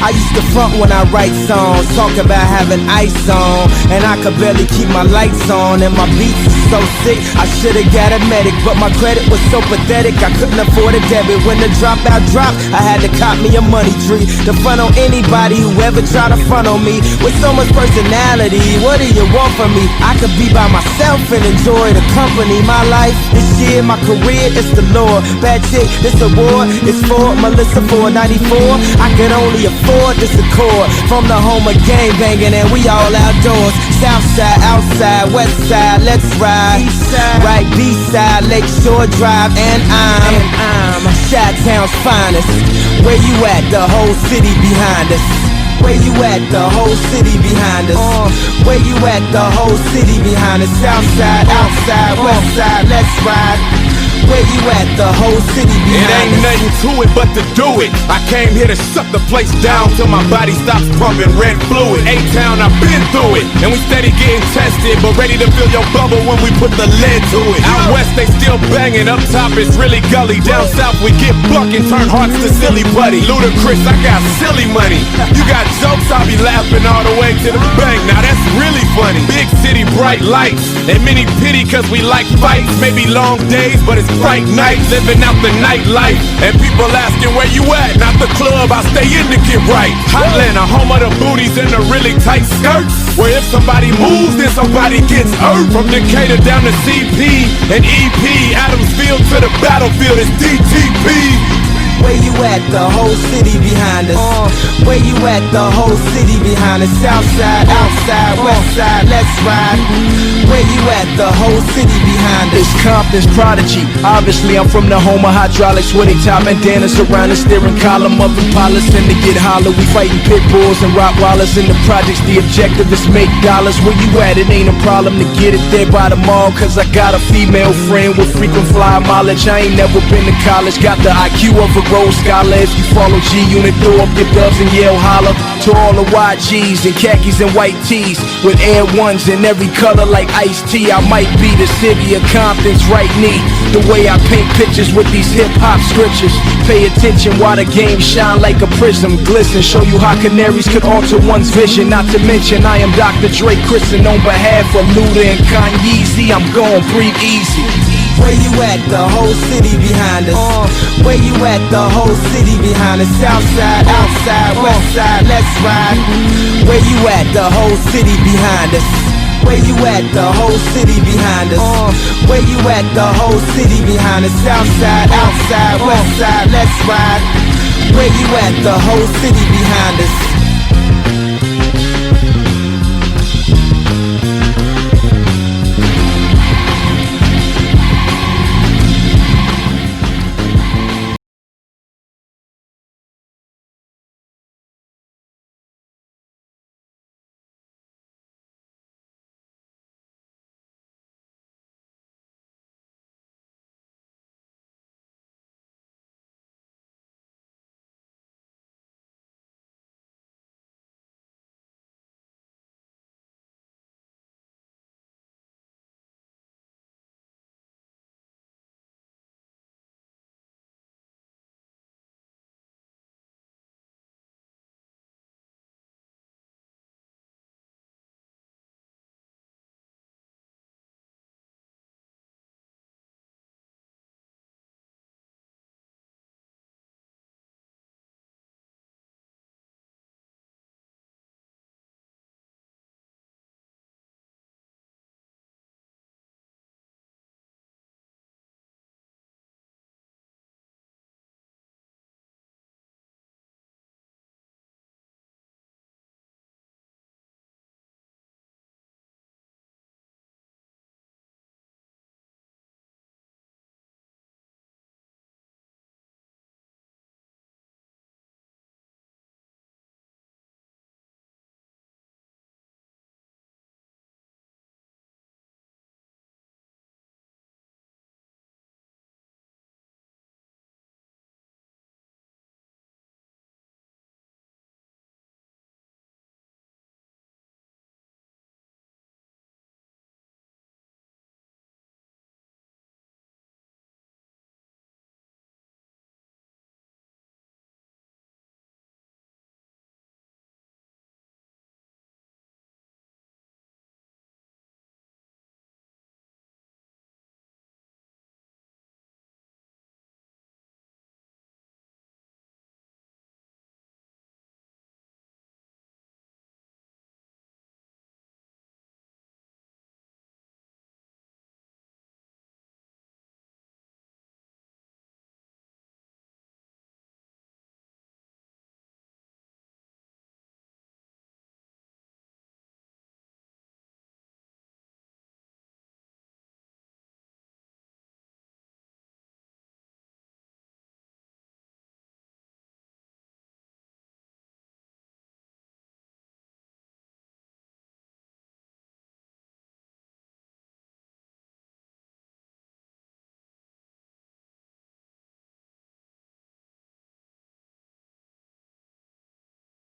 I used to front when I write songs, talk about having ice on, and I could barely keep my lights on, and my beats were so sick, I should've got a medic, but my credit was so pathetic, I couldn't afford a debit. When the dropout dropped, I had to cop me a money tree to front on anybody who ever tried to front on me. With so much personality, what do you want from me? I could be by myself and enjoy the company. My life, this year, my career, it's the Lord. Bad chick, this award is for Melissa 494. I could only afford this accord. From the home of gang banging and we all outdoors. South side, outside, west side, let's ride. East side, right, B-side, Lakeshore Drive, and I'm Chi-Town's finest. Where you at? The whole city behind us. Where you at? The whole city behind us. Where you at? The whole city behind us. South side, outside, west side, let's ride. Where you at? The whole city behind us. It ain't nothing to it but to do it. I came here to shut the place down till my body stops pumping red fluid. A-Town, I've been through it, and we steady getting tested, but ready to fill your bubble when we put the lid to it. Out west they still banging, up top it's really gully. Down south we get buck and turn hearts to silly putty. Ludacris, I got silly money. You got jokes, I'll be laughing all the way to the bank. Now that's really funny. Big city, bright lights, and many pity cause we like fights. Maybe long days, but it's bright nights. Living out the nightlife, and people asking where you at. Not the club, I stay in to get right. Hotlanta, home of the booties and the really tight skirts, where if somebody moves, then somebody gets hurt. From Decatur down to CP and EP, Adamsfield to the battlefield, it's DTP. Where you at? The whole city behind us. Where you at? The whole city behind us. South side, outside, west side, let's ride. Where you at? The whole city behind us. It's Compton's prodigy. Obviously I'm from the home of hydraulics, where they tie bandanas around the steering column of Impalas and to get hollow. We fighting pit bulls and Rottweilers in the projects. The objective is make dollars. Where you at? It ain't a problem to get it there by the mall, cause I got a female friend with frequent flyer mileage. I ain't never been to college, got the IQ of a Rose Scholar. If you follow G-Unit, throw up your gloves and yell holla. To all the YGs and khakis and white tees with Air Ones in every color like iced tea. I might be the city of Compton's right knee. The way I paint pictures with these hip-hop scriptures. Pay attention while the game shine like a prism. Glisten, show you how canaries could alter one's vision. Not to mention I am Dr. Dre Christen on behalf of Luda and Kanye. I'm gon' breathe easy. Where you at? The whole city behind us. Where you at? The whole city behind us. South side, outside, west side, let's ride. Where you at? The whole city behind us. Where you at? The whole city behind us. Where you at? The whole city behind us. South side, outside, west side, let's ride. Where you at? The whole city behind us.